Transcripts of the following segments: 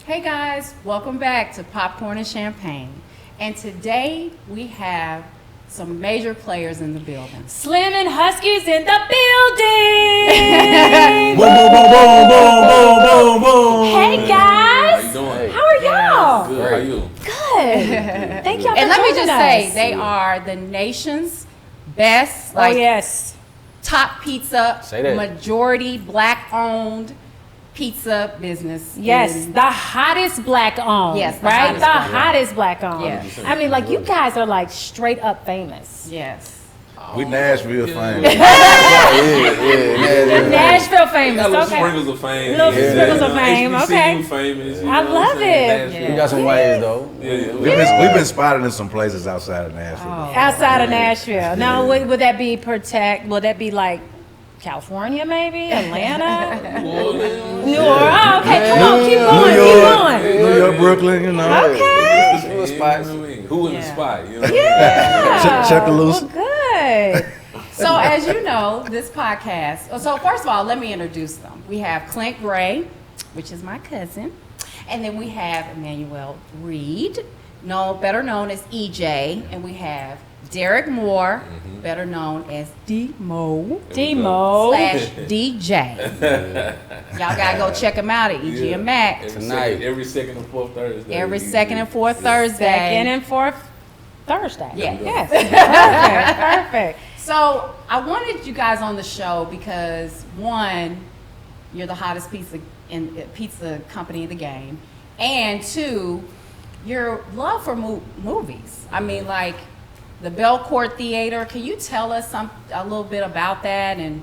Hey guys, welcome back to Popcorn and Champagne. And today we have some major players in the building. Slim and Husky's in the building. Boom, boom, boom, boom, boom, boom, boom. Hey guys, How you doing? how are y'all? Good. How you? Good. Thank y'all for And let me joining just us. say, they are the nation's best, Oh yes. top pizza, Say that. majority black-owned pizza business. Yes, in- the hottest black owned. Yes, the right? hottest The black-owned. hottest black owned. Yeah. I mean, like you guys are like straight up famous. Yes. We Nashville famous. Nashville famous. Got little Okay. sprinkles of fame. Little sprinkles of fame, HBCU okay. famous. I love it. Nashville. We got some ways though. Yeah. We've been spotted in some places outside of Nashville. Outside of Nashville. Now, would that be would that be like California, maybe Atlanta? New Orleans. Oh, okay. Come on, keep going, keep going. New York, Brooklyn, you know. Okay. Who in the spot? You know? Yeah. Chuckaloo. Well, good. So as you know, this podcast, so first of all, let me introduce them. We have Clint Gray, which is my cousin, and then we have Emmanuel Reed, better known as EJ, and we have Derek Moore, better known as D-Mo Demo. slash DJ. Y'all gotta go check him out at EG and Mac. Every second and fourth Thursday. Every second and fourth Thursday. Second and fourth Thursday. Yeah. Yes. Perfect. So I wanted you guys on the show because one, you're the hottest pizza company in the game, and two, your love for movies. I mean, like the Belcourt Theater. Can you tell us a little bit about that, and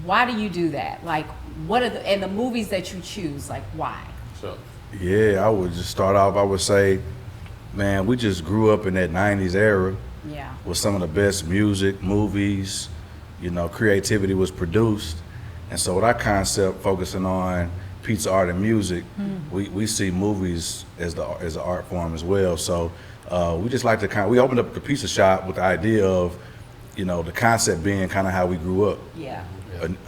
why do you do that? Like, what are the movies that you choose? Like, why? Sure. Yeah, I would just start off, I would say, man, we just grew up in that 90s era Yeah. with some of the best music, movies, creativity was produced. And so with our concept focusing on pizza, art, and music, we see movies as the art form as well. So we just like to we opened up the pizza shop with the idea of, the concept being kind of how we grew up. Yeah.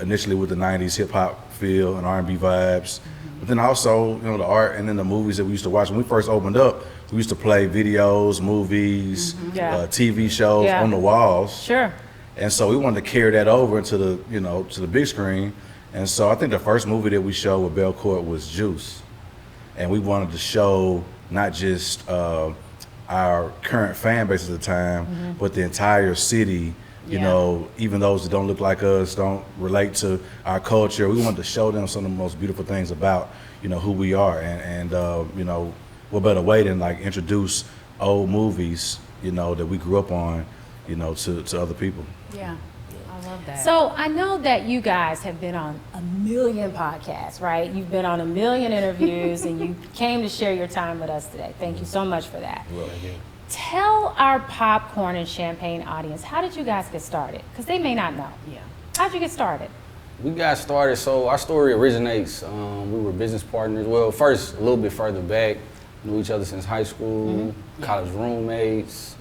Initially with the 90s hip hop feel and R&B vibes. But then also, the art and then the movies that we used to watch. When we first opened up, we used to play videos, movies, Yeah. TV shows Yeah. on the walls. Sure. And so we wanted to carry that over into the, to the big screen. And so I think the first movie that we showed with Belcourt was Juice. And we wanted to show not just our current fan base at the time, but the entire city, even those that don't look like us, don't relate to our culture. We wanted to show them some of the most beautiful things about, who we are. And what better way than like introduce old movies, that we grew up on, to other people. Yeah. I love that. So I know that you guys have been on a million podcasts, right? You've been on a million interviews and you came to share your time with us today. Thank you so much for that. Tell our Popcorn and Champagne audience, how did you guys get started? Because they may not know. Yeah. How'd you get started? We got started, so our story originates, we were business partners. Well, first, a little bit further back, knew each other since high school, college roommates,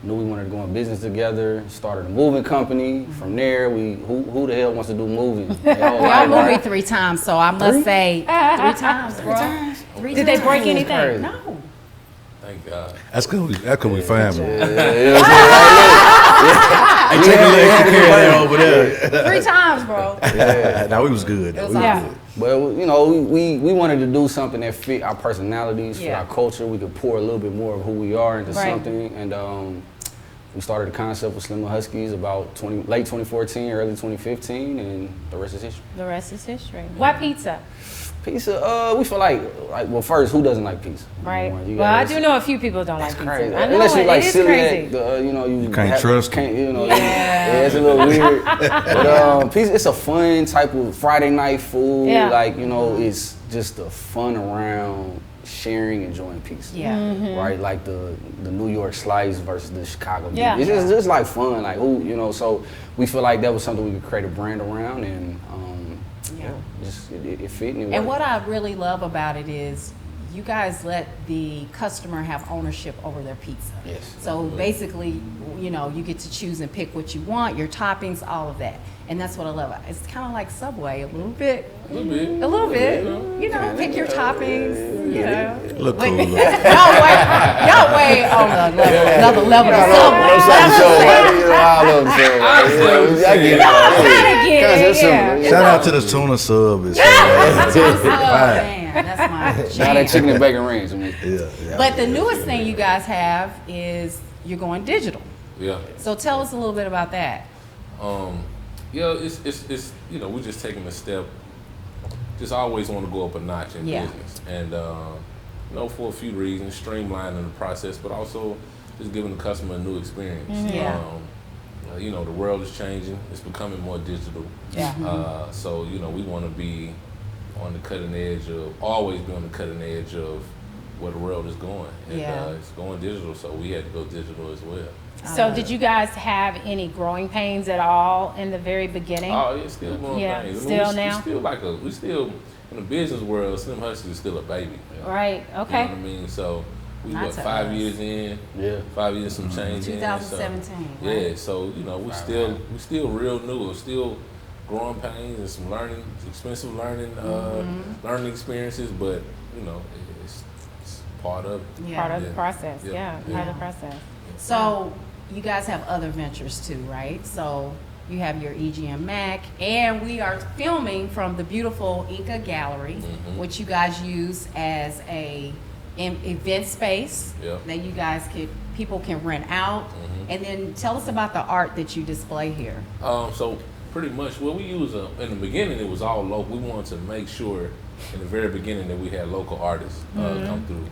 knew we wanted to go in business together, started a moving company. From there, who the hell wants to do movies? Y'all moved me 3 times, so I must say 3 times, bro. 3 Did they break times. anything? Crazy. No. Thank God. That's because we family. Yeah, Hey, take a little extra care of that over there. 3 times, bro. No, we was good. It was We Yeah. awesome. But we wanted to do something that fit our personalities, fit Yeah. our culture. We could pour a little bit more of who we are into Right. something, and we started the concept with Slim and Huskies about late 2014, early 2015, and the rest is history. The rest is history. Why pizza? Pizza, we feel like well, first, who doesn't like pizza? Right. You Well, I gotta- do know a few people don't like pizza. Crazy. I know Unless you it. like It is silly crazy. You can't trust them. Yeah, it's a little weird. But pizza, it's a fun type of Friday night food. Yeah. It's just a fun around sharing, enjoying pizza. Yeah. Right, like the New York slice versus the Chicago. beef. Yeah. It's just like fun, like so we feel like that was something we could create a brand around, and Yeah. just it fit and it And worked. what I really love about it is you guys let the customer have ownership over their pizza. Yes. So basically, you know, you get to choose and pick what you want, your toppings, all of that. And that's what I love. It's kind of like Subway a little bit. A little bit. A little bit. You know, pick your toppings, you know. Look But- cool. y'all way on another level of Subway. I get it. Gotta get it, Cause it's yeah. simple. Shout out to the tuna sub. It's Oh, fire. man, that's my Now that jam. chicken and bacon range, I mean. Yeah. But the newest thing you guys have is you're going digital. Yeah. So tell us a little bit about that. Yeah, it's you know, we're just taking a step. Just always want to go up a notch in Yeah. business, and you know, for a few reasons, streamlining the process, but also just giving the customer a new experience. Yeah. You know, the world is changing; it's becoming more digital. Yeah. So you know, we want to be on the cutting edge of, always be on the cutting edge of where the world is going, and Yeah. it's going digital. So we had to go digital as well. So did you guys have any growing pains at all in the very beginning? Oh, it's still going Yeah, things. still we now? We still in the business world. Slim Husky is still a baby. Right, okay. You know what I mean? So we Not what, to 5 us. years in, Yeah. 5 years some change in. 2017, So, right? yeah. So you know we still real new. We're still growing pains and some learning, expensive learning, learning experiences. But you know it's part of it. Yeah. Part of the Yeah. process, Yeah. yeah, Yeah. part of the process. So you guys have other ventures too, right? So you have your EGM Mac, and we are filming from the beautiful Inca Gallery, which you guys use as a event space Yep. that you guys people can rent out. And then tell us about the art that you display here. So pretty much what we use in the beginning, it was all local. We wanted to make sure in the very beginning that we had local artists come through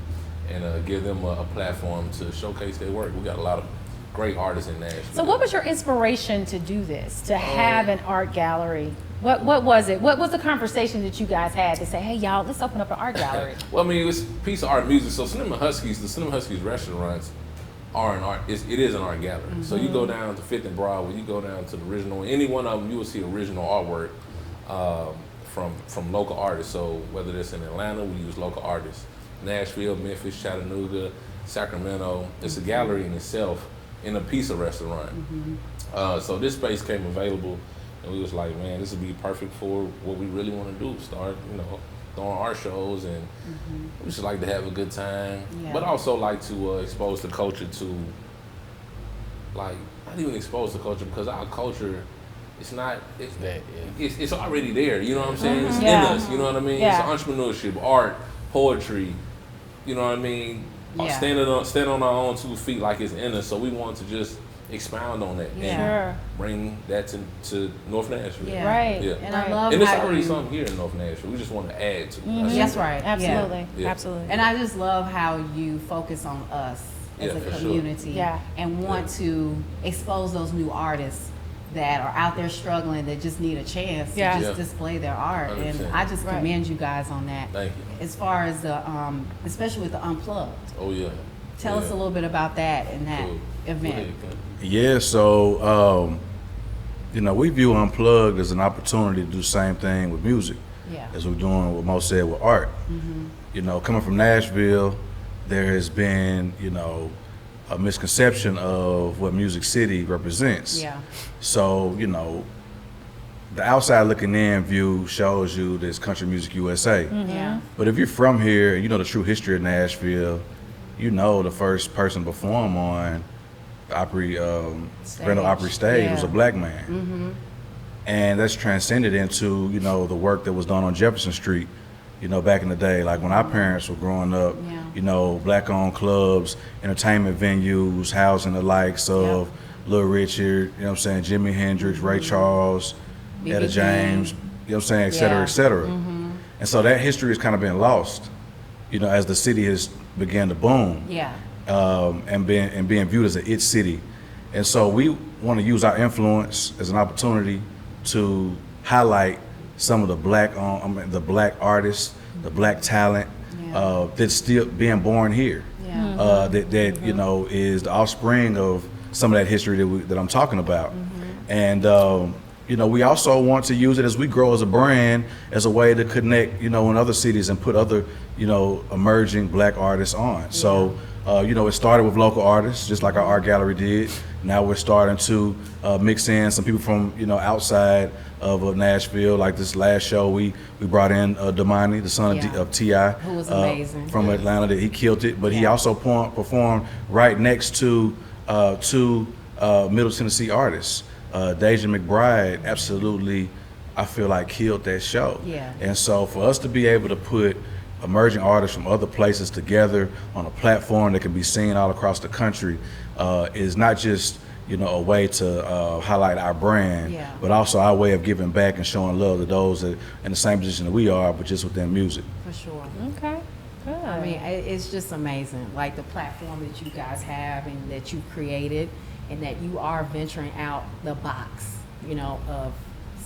and give them a platform to showcase their work. We got a lot of great artists in Nashville. So what was your inspiration to do this, to have an art gallery? What was it? What was the conversation that you guys had to say, hey, y'all, let's open up an art gallery? Well, I mean, it's a piece of art music. So the Slim Huskies restaurants are an art. It is an art gallery. So you go down to 5th and Broadway, you go down to the original. Any one of them, you will see original artwork from local artists. So whether it's in Atlanta, we use local artists. Nashville, Memphis, Chattanooga, Sacramento. It's a gallery in itself in a pizza restaurant. So this space came available, and we was like, man, this would be perfect for what we really want to do. Start, you know, throwing art shows, and we just like to have a good time, Yeah. but also like to expose the culture to, like, not even expose the culture, because our culture, it's already there. You know what I'm saying? It's Yeah. in us. You know what I mean? Yeah. It's entrepreneurship, art, poetry. You know what I mean? Yeah. Stand on our own 2 feet like it's in us. So we want to just expound on that Yeah. and Sure. bring that to North Nashville. Yeah. Right. Yeah. And I Right. love And it's how already you, something here in North Nashville. We just want to add to it. That's right. Absolutely, Yeah. absolutely. And I just love how you focus on us as Yeah, a for sure. community Yeah. and want to expose those new artists that are out there struggling that just need a chance Yeah. to just Yeah. display their art. 100%. And I just Right. commend you guys on that. Thank you. As far as the, especially with the Unplugged. Oh, yeah. Tell us a little bit about that and that Cool. event. Go ahead, Ken. Yeah, so you know, we view Unplugged as an opportunity to do the same thing with music Yeah. as we're doing what Mo said with art. You know, coming from Nashville, there has been, you know, a misconception of what Music City represents. Yeah. So, you know, the outside looking in view shows you this country music USA. Yeah. But if you're from here and you know the true history of Nashville, you know the first person to perform on the Opry, Randall Opry stage was a Yeah. black man. And that's transcended into, you know, the work that was done on Jefferson Street, you know, back in the day. Like when our parents were growing up, Yeah. you know, black-owned clubs, entertainment venues, housing the likes of Little Richard, you know what I'm saying, Jimi Hendrix, Ray Charles, B.B. Etta James, King. you know what I'm saying, et cetera, Yeah. et cetera. And so that history has kind of been lost, you know, as the city has began to boom. Yeah. And being viewed as an it city. And so we want to use our influence as an opportunity to highlight some of the the black artists, the black talent Yeah. that's still being born here. Yeah. That you know is the offspring of some of that history that I'm talking about. And we also want to use it as we grow as a brand, as a way to connect, in other cities and put other, emerging Black artists on. So, it started with local artists, just like our art gallery did. Now we're starting to mix in some people from, outside of Nashville. Like this last show, we brought in Damani, the son of T.I. Who was amazing. From Atlanta. That he killed it, but he also performed right next to two Middle Tennessee artists. Deja McBride absolutely, I feel like, killed that show. Yeah. And so for us to be able to put emerging artists from other places together on a platform that can be seen all across the country is not just a way to highlight our brand, but also our way of giving back and showing love to those that in the same position that we are, but just within music. For sure. Okay. Good. I mean, it's just amazing, like the platform that you guys have and that you've created, and that you are venturing out the box, of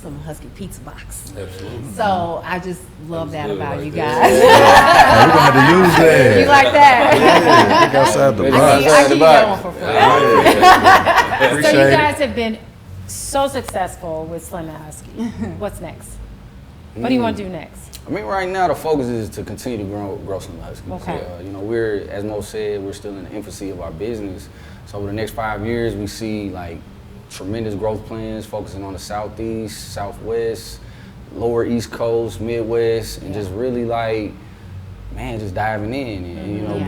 some Husky pizza box. Absolutely. So I just love that good about right you there. guys. We're gonna have to use that. You like that? Yeah, think outside the I box. mean, I keep going for free. So you Appreciate it. guys have been so successful with Slim and Husky. What's next? What do you want to do next? I mean, right now the focus is to continue to grow some Huskies. Okay. We're, as Mo said, we're still in the infancy of our business. So over the next 5 years, we see like tremendous growth plans, focusing on the Southeast, Southwest, Lower East Coast, Midwest, and just really like, man, just diving in and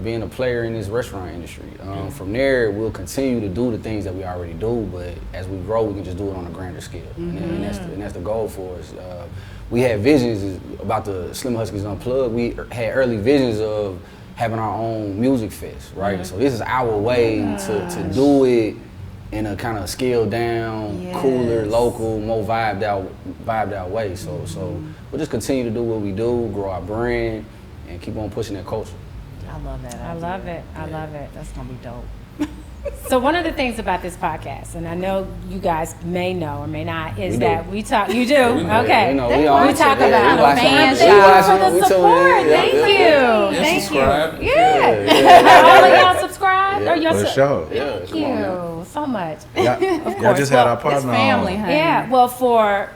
being a player in this restaurant industry. From there, we'll continue to do the things that we already do, but as we grow, we can just do it on a grander scale, and that's the goal for us. We had visions about the Slim Huskies Unplugged. We had early visions of having our own music fest, right? So this is our way to do it in a kind of scaled down, cooler, local, more vibed out way. So we'll just continue to do what we do, grow our brand, and keep on pushing that culture. I love that. I love it. I love it. That's gonna be dope. So one of the things about this podcast, and I know you guys may know or may not, is We do. that we talk. You do, know, okay? we know, we we all- talk yeah, about we watch it. fans. We Thank you watch for it. the We tune in. support. Yeah, Thank yeah, you. yeah. Thank Subscribe. you. Yeah. All of y'all subscribe. Or y'all For sure. Yeah, Thank come on you now. so much. Y'all just had our It's partner family, on. honey. Yeah. Well, for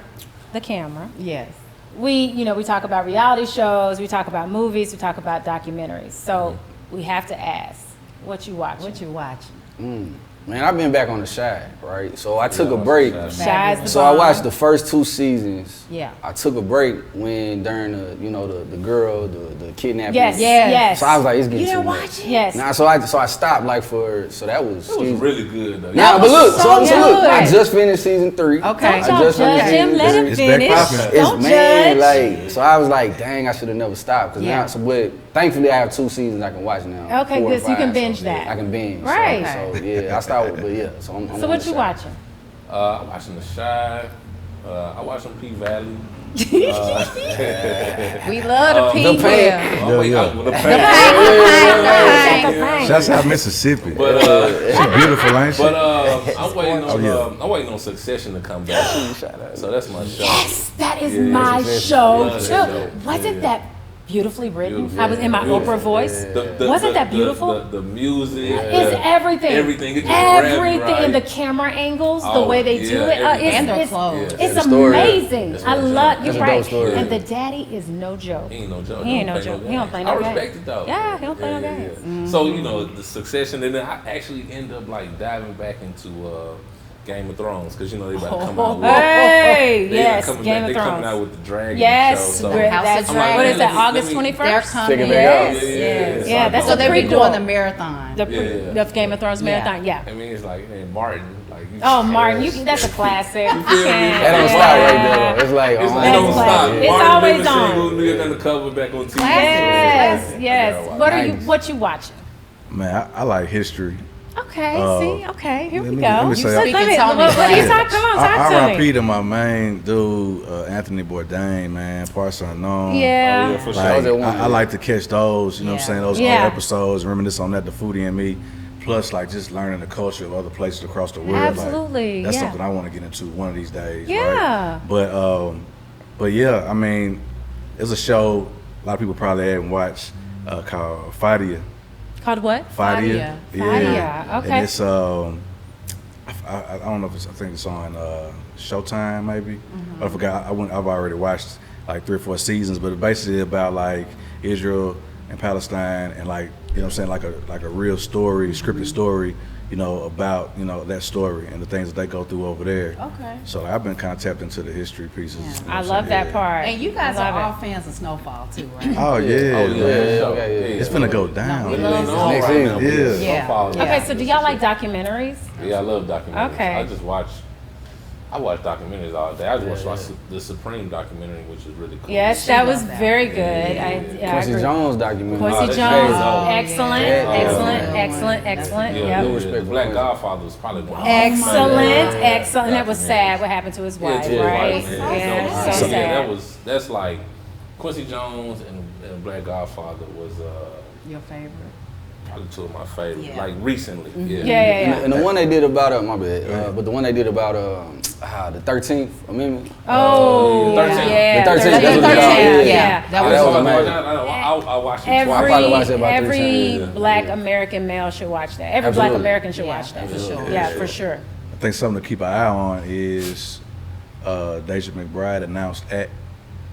the camera, Yes. we talk about reality shows, we talk about movies, we talk about documentaries. So we have to ask, what you watching? What you watching? Man, I've been back on the Shy, right? So I took a break. Shy's the So I bomb. watched the first 2 seasons. Yeah. I took a break when during the girl, the kidnapping. Yes. Yes. Yes. So I was like, it's getting You too didn't much. watch it? Yes. Nah, so I stopped like so that was. It was really good though. Nah, but look, so so look, good. I just finished season 3. Okay. Don't I y'all just judge finished him. season Let him It's finish. back popping. It's Don't man, judge. like, so I was like, dang, I should have never stopped. Yeah. But thankfully I have 2 seasons I can watch now. Okay, 4 good, and so you can 5, binge so that. I can binge. Right. So yeah, I started, but yeah. So I'm So on what the you Shy. watching? I'm watching The Shy. I watch some P Valley. We love the The people. Paint. Oh, wait, yeah. the paint. Paint. Shouts out Mississippi. But She's beautiful, ain't she? I'm waiting on Succession to come back. So that's my show. Yes, that is Yeah, my yeah, show yeah, too. yeah, Wasn't yeah. that beautifully written? Beautiful. I was in my Beautiful. Oprah voice. The- Wasn't that beautiful? The music. It's everything. Everything. It just grabbed me Everything. right. And the camera angles, the Oh, way they do yeah, it. everything. And their It's, clothes. Yeah. it's The story. amazing. That's I what love, I'm you're saying. right. That's a dope story. And the daddy is no joke. He ain't no joke. He ain't no joke. He don't play no I games. respect it though. Yeah, he don't play no games. Yeah. So the Succession, and then I actually end up like diving back into Game of Thrones because they about to come out. With, Hey, they yes, coming Game back, of they coming out Thrones. with the Dragon Yes, show. So that's I'm right. like, What is that, let me- August They're 21st? coming. Check it out. Yes. So Yeah, I that's know. So they'll be prequel. doing the marathon. The Game of Thrones Yeah. marathon, yeah. I mean, it's like Martin. Like you Oh, Martin, that's a classic. That don't stop right there. It's like, It's oh, like, it don't That's stop. classic. It's Martin always Luther on. King, New York Undercover back on TV. Yes, So, yes. yeah, Nice. What you watching? Man, I like history. Okay, see, okay, here we let me- go. let me You say- let Speaking me- Tony what do you Blair. talk? Come on, talk to R.I.P. me. to my main dude, Anthony Bourdain, man, Parts Unknown. Yeah. Oh, yeah, for sure. Like, That was at one. I like to catch those, you know what I'm Yeah. saying, those Yeah. old episodes, reminisce on that, the foodie and me, plus like just learning the culture of other places across the world. Absolutely, Like, that's yeah. something I want to get into one of these days. Yeah. Right? But yeah, I mean, there's a show a lot of people probably haven't watched called Fadia. Called what? Fadia. Fadia. Fadia, okay. And it's I don't know if I think it's on Showtime maybe. Mm-hmm. But I forgot. I've already watched like 3 or 4 seasons, but it's basically about like Israel and Palestine and like you know what I'm saying like a real story, scripted story. You know about that story and the things that they go through over there. Okay. So like, I've been kind of tapped into the history pieces. Yeah. you know I what I'm love saying? that Yeah. part. And you guys I are love all fans of Snowfall too, right? Oh yeah, It's it's gonna go down. we Yeah. love Next right now. season. Yeah. Snowfall. Yeah. Okay, so do y'all like documentaries? Yeah, I love documentaries. Okay. I watch documentaries all day. I just watched the Supreme documentary, which is really cool. Yes, She that loves was that. very good. I Quincy agree. Jones documentary. Quincy that's Jones, crazy. excellent, Yeah. excellent, Yeah. excellent, excellent. Yeah, Yep. no respect the for Black Quincy. Godfather was probably one. Excellent, Yeah. excellent. That was sad what happened to his wife, Yeah, right? yeah, Yeah, so So, sad. yeah, that's like Quincy Jones and Black Godfather was Your favorite? probably 2 of my favorites. Yeah. Like recently, Yeah, yeah. And the one they did about my bad, but the one they did about the 13th Amendment. Oh, The 13th. yeah. The 13th, The that's what it's called. 13th, Yeah. yeah. That Oh, was that was fun. amazing. I watched it I twice. probably watched it about 3 Every times. Yeah. black Yeah. American male should watch that. Every Absolutely. black American should Yeah, watch that. for sure. Yeah, for sure. I think something to keep an eye on is Deja McBride announced at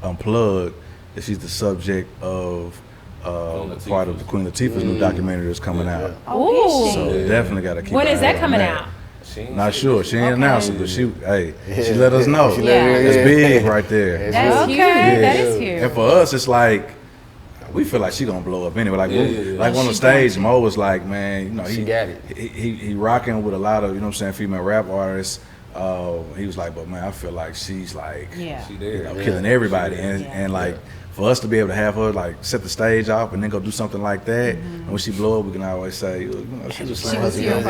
Unplugged that she's the subject of Latifah's. part of the Queen Latifah's new documentary that's coming out. Oh, is Ooh. she? So definitely got to keep. When an is eye that on coming out? She ain't Not said sure. that. She ain't Okay. announced it, but she Yeah. let us know. She let her- That's yeah. big right there. That's Okay, huge. that Yeah. is huge. And for us, it's like we feel like she gonna blow up anyway. Like, Yeah, we- yeah, yeah. like on the She stage, got Mo was like, man, you know, She he got it. He rocking with a lot of female rap artists. He was like, but man, I feel like she's like, Yeah. She there. killing everybody, She and there. and like. For us to be able to have her like set the stage off and then go do something like that, and when she blow up, we can always say, she was She was your your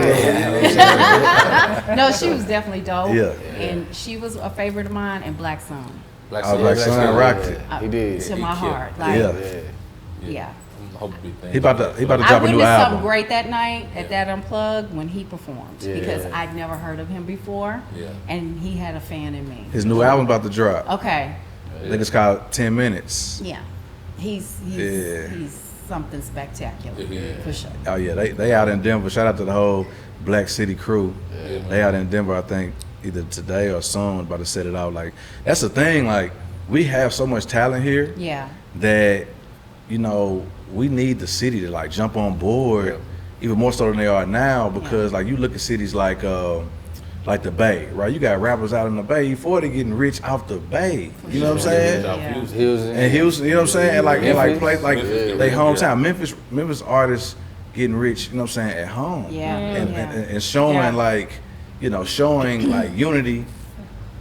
No, she was definitely dope. Yeah. And she was a favorite of mine and Black Sun. Black I was Sun. like, son rocked it. He did. To He my killed. heart. Like, Yeah. yeah. I hope big things. He about to I drop a new witnessed album. something great that night at that Unplugged when he performed Yeah. because I'd never heard of him before, Yeah. and he had a fan in me. His new album about to drop. Okay, I think it's called 10 Minutes. yeah, he's Yeah. he's something spectacular Yeah. for sure. Oh yeah, they out in Denver. Shout out to the whole Black City crew. Yeah, man. They out in Denver, I think, either today or soon, about to set it out. Like that's the thing. Like we have so much talent here Yeah, that we need the city to like jump on board, even more so than they are now. Because like you look at cities like the Bay, right? You got rappers out in the Bay. Before they getting rich off the Bay. You know what I'm saying? Yeah. He was in, And Houston, you know what I'm saying? And like Memphis. place like Memphis, they yeah. hometown. Memphis artists getting rich, you know what I'm saying, at home. Yeah. And, Yeah. and showing Yeah. like, showing like unity,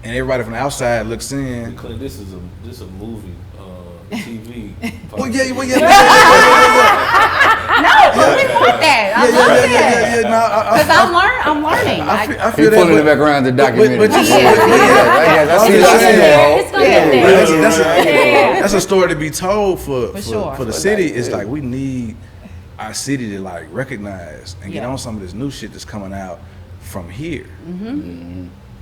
and everybody from the outside looks in. Clint, this is a movie, TV. Well, yeah. we want that. I love that. No, Because I'm learning. I He feel that. pulling in the but- background of the documentary. but you- I see I'm the just scene. saying. It's gonna get but there. that's a story to be told for sure. the city. It's like we need our city to like recognize and get Yeah. on some of this new shit that's coming out from here.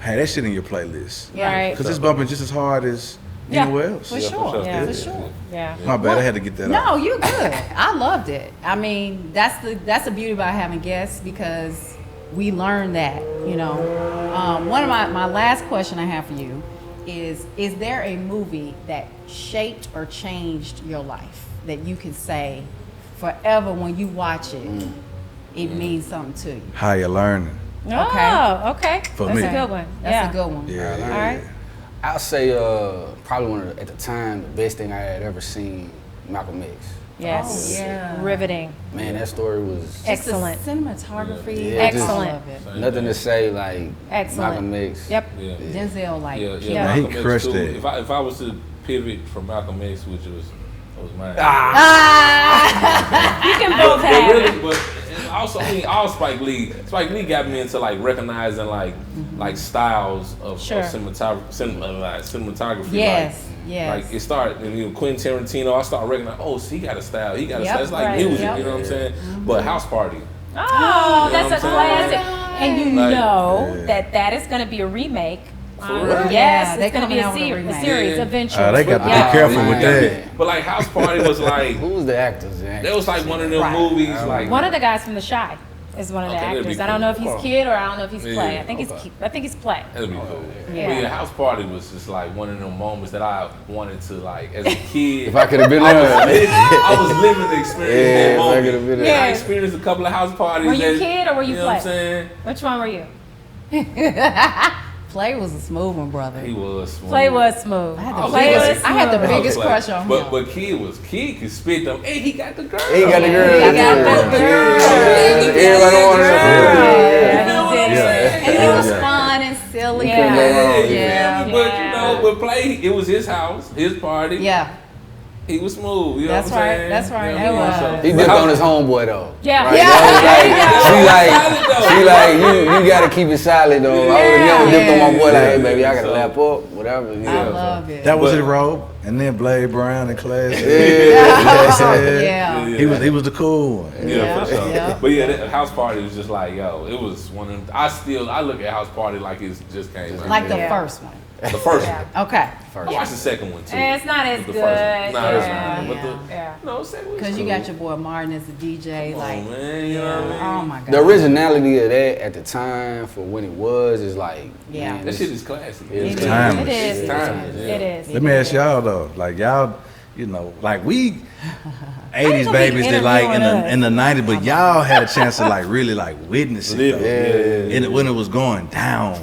Have that shit in your playlist. Right. Because it's bumping just as hard as Yeah. anywhere else. For sure. Yeah. For sure. Yeah. My bad, I had to get that No, out. you're good. I loved it. I mean, that's the beauty about having guests because we learn that. One of my last question I have for you is there a movie that shaped or changed your life that you can say forever when you watch it, it means something to you? How you learning? Oh, okay. For That's me. a good one. That's yeah. a good one. Yeah. All right. I'll say probably one of the, at the time the best thing I had ever seen, Malcolm X. Yes. Oh, yeah. Riveting. Man, that story was Excellent. Just the cinematography. Yeah, just- Excellent. I love it. nothing to say like Excellent. Malcolm X. Yep. Yeah. Denzel, like, Yeah, Yeah. Man, he Malcolm X crushed too. it. If I was to pivot from Malcolm X, which was mine. You can both But have it. really, but also, I mean, all Spike Lee got me into like recognizing like styles of Sure. cinematography. Yes, like, yes. Like it started, Quentin Tarantino. I started recognizing, oh, see, he got a style. He got a Yep, style. It's like right, music, yep. you know what I'm saying? But House Party. Oh, You know that's a what I'm saying? classic. And you Like- know Yeah. that is going to be a remake. For real? Yes, Yeah, they it's going to be coming out with a a remake. series Yeah. eventually. They got to Yeah. be careful with man. that. But like House Party was like, Who was the actors? that was like one of them Right. movies. Like One of the guys from The Shy. is one of the Okay, that'd be actors. I don't know if cool. he's Come on. kid or I don't know if he's Yeah, play. I think okay. he's play. That'd be cool. Yeah. But yeah, house party was just like one of them moments that I wanted to like as a kid. If I could have been I there. was living the experience Yeah, that if I moment. could've been there. Yeah. I experienced a couple of house parties. Were you and- kid or were you know what I'm play? saying? Which one were you? Play was a smooth one, brother. He was smooth. Play was smooth. I had Oh, the Play biggest, was I had the smooth. biggest crush on him. But kid could spit them. Hey, he got the girl. He got the girl. He got the girl. Everybody wanted Yeah, to. he did. And he was fun and silly. Yeah. Yeah. But you know, with Play, it was his house, his party. Yeah. He was smooth. You know That's what I'm right, saying? that's right. You know what I'm It saying? was. He dipped on his homeboy though. Yeah. Right? Yeah. She like, you gotta keep it solid though. I would have never dipped on my boy like, hey baby, I gotta lap up, whatever. I love it. That was his role. And then Blade Brown and Class. Yeah. He was the cool one. Yeah, for sure. Yeah. But yeah, that house party was just like, yo, it was one of them. I look at house party like it just came out. Like the Yeah. first one. the first one. Okay. I watched the second one too. It's not as The good. first one. Nah, it's Yeah. not. But the Yeah. no, second was Because you cool. got your boy Martin as a DJ. Come Like, on, man, you know what I mean? oh my God. The originality of that at the time for when it was is like, Yeah. man, That shit is classic. It's It timeless. is. It's timeless. Yeah. It is. Let me ask y'all though, like y'all, you know, like we How you 80s gonna be babies that like in interviewing us? the 90s, but y'all had a chance to like really like witness it Live though. it. And when it was going down.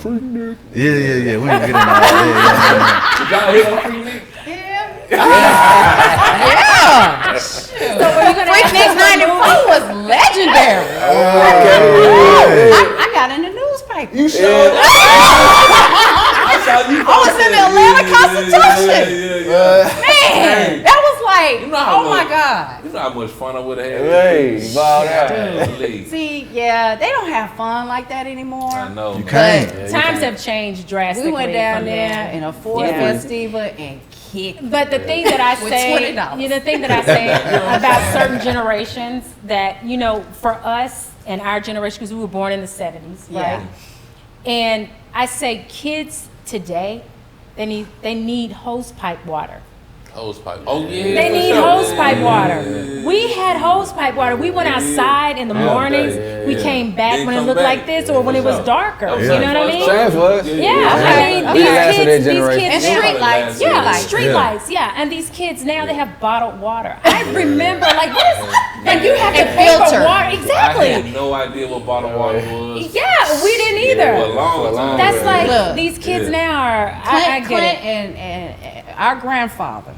Yeah. We ain't get in all that. Did y'all hear that Free Nick? Freak Nick 94 was legendary. I got in the newspaper. You showed up. I was in the Atlanta Constitution. Man, that was like, You know how oh my much- God. You know how much fun I would have had. Hey, balled out. Dude. See, yeah, they don't have fun like that anymore. I know. You man. can't. Times have changed drastically. We went down from there then. in a Ford Yeah. Festiva and kicked. But the thing that I With say, $20. the thing that I say about certain generations that, you know, for us and our generation, because we were born in the 70s, Yeah. right? And I say kids today, they need hose pipe water. Hose pipe. Oh yeah. They for need sure. hose pipe Yeah, water. yeah, yeah. We had hose pipe water. We went outside in the mornings. We came back Then when it come looked back. like this or when it was darker. That was You know what I like mean? Same for us. Yeah, I mean, We the last of that these generation. kids, And now- street lights. yeah, Street street Yeah. lights, yeah. And these kids now, they have bottled water. I remember, like, what is, like, you have to And pay filter. for water. I Exactly. had no idea what bottled water was. Yeah, we didn't For a either. long time. That's like, Look. these kids Yeah. now are, I get Clint it. and our grandfather,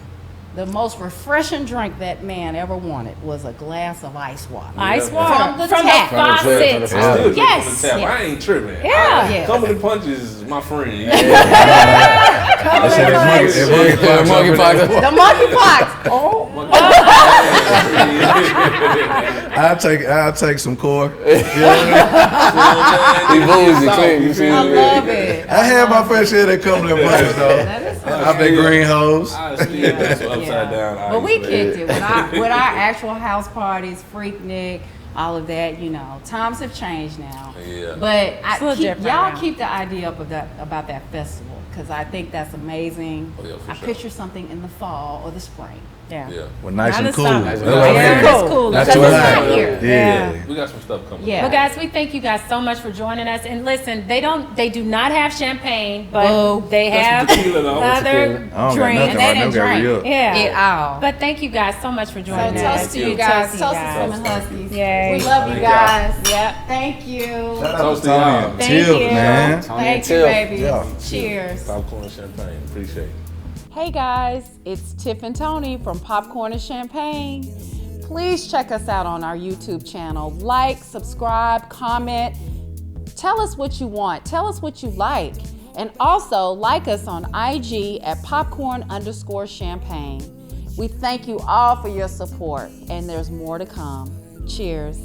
the most refreshing drink that man ever wanted was a glass of ice water. Ice water From the from the tap. From the faucet. tap. Still drink Yes. from the tap. I ain't tripping. Yeah. Yeah. Company punches is my friend. They said that monkeypox. The monkeypox. Oh, I'll take some core. He bougie, Clint. You see I me? love it. I had my fair share of that Cumberland punch though. That is Out that green hose. I still that's upside down. But we ice, man. kicked it with our actual house parties, Freak Nick, all of that. You know, times have changed now. Yeah. But It's a little different y'all now. keep the idea up about that festival because I think that's amazing. Oh, yeah, for I sure. picture something in the fall or the spring. Yeah. Yeah. Well, nice Not and in cool. summer. That's Yeah, what I Yeah, mean. that's cool. That's Because what it's I not here. Yeah. We got some stuff coming. Yeah. Well, guys, we thank you guys so much for joining us. And listen, they do not have champagne, but Boo. they have That's tequila, though. other I don't got drinks. nothing. They I didn't never got drink re-up. Yeah. it all. But thank you guys so much for So joining us. toast to you guys. Toast Toast to to you Slim guys. Huskies. Yay. We love you Thank guys. Yep. Thank you. Toast to y'all. Thank Chill, you. man. Thank you, Tiff. baby. Yeah. Cheers. Popcorn and champagne. Appreciate it. Hey guys, it's Tiff and Tony from Popcorn and Champagne. Please check us out on our YouTube channel. Like, subscribe, comment. Tell us what you want. Tell us what you like. And also like us on IG at popcorn_champagne. We thank you all for your support, and there's more to come. Cheers.